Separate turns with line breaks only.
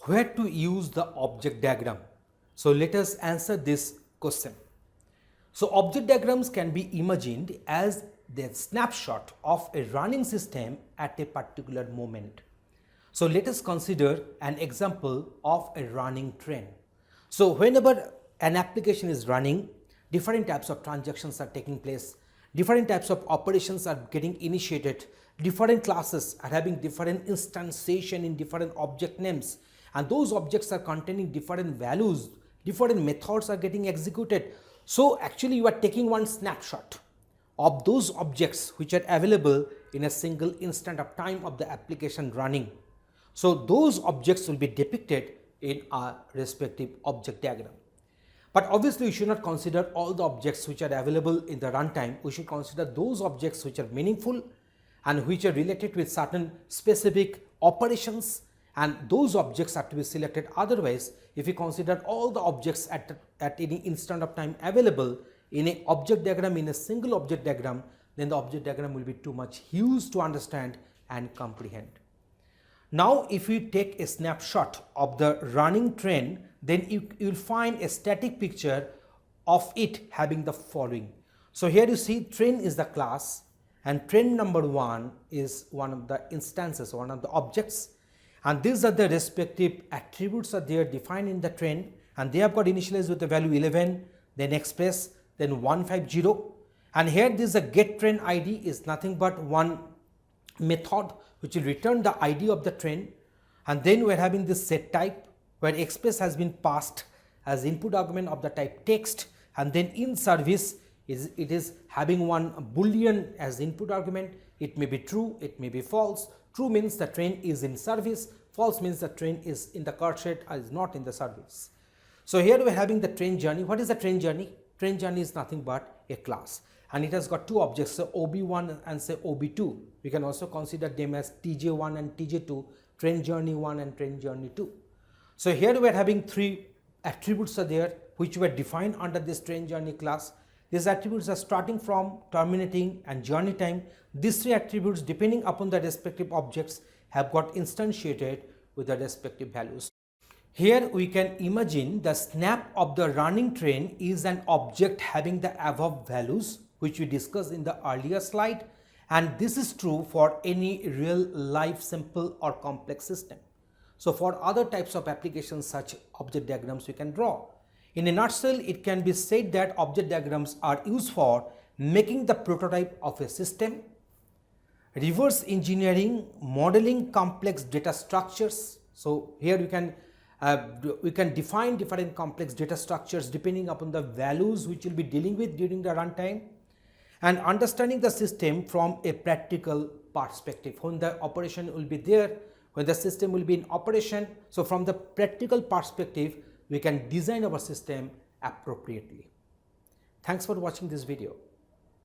where to use the object diagram. So let us answer this question. So object diagrams can be imagined as the snapshot of a running system at a particular moment. So let us consider an example of a running train. So whenever an application is running, different types of transactions are taking place, different types of operations are getting initiated, different classes are having different instantiation in different object names, and those objects are containing different values, different methods are getting executed. So actually you are taking one snapshot of those objects which are available in a single instant of time of the application running. So those objects will be depicted in our respective object diagram. But obviously we should not consider all the objects which are available in the runtime. We should consider those objects which are meaningful and which are related with certain specific operations, and those objects are to be selected. Otherwise, if we consider all the objects at any instant of time available in a object diagram, in a single object diagram, then the object diagram will be too much huge to understand and comprehend. Now if we take a snapshot of the running train, then you will find a static picture of it having the following. So here you see train is the class, and train number 1 is one of the instances, one of the objects, and these are the respective attributes are there defined in the train, and they have got initialized with the value 11, then express, then 150, and here this is a get train ID is nothing but one method which will return the ID of the train, and then we are having this set type where express has been passed as input argument of the type text, and then in service it is having one boolean as input argument. It may be true, it may be false. True means the train is in service, false means the train is in the car shed or is not in the service. So here we are having the train journey. What is the train journey? Train journey is nothing but a class, and it has got two objects, so OB1 and say OB2. We can also consider them as TJ1 and TJ2, train journey 1 and train journey 2. So here we are having three attributes are there which were defined under this train journey class. These attributes are starting from, terminating and journey time. These three attributes, depending upon the respective objects, have got instantiated with the respective values. Here we can imagine the snap of the running train is an object having the above values which we discussed in the earlier slide, and this is true for any real life simple or complex system. So for other types of applications, such object diagrams we can draw. In a nutshell, it can be said that object diagrams are used for making the prototype of a system, reverse engineering, modeling complex data structures. So here we can define different complex data structures depending upon the values which will be dealing with during the runtime, and understanding the system from a practical perspective, when the operation will be there, when the system will be in operation. So from the practical perspective, we can design our system appropriately. Thanks for watching this video.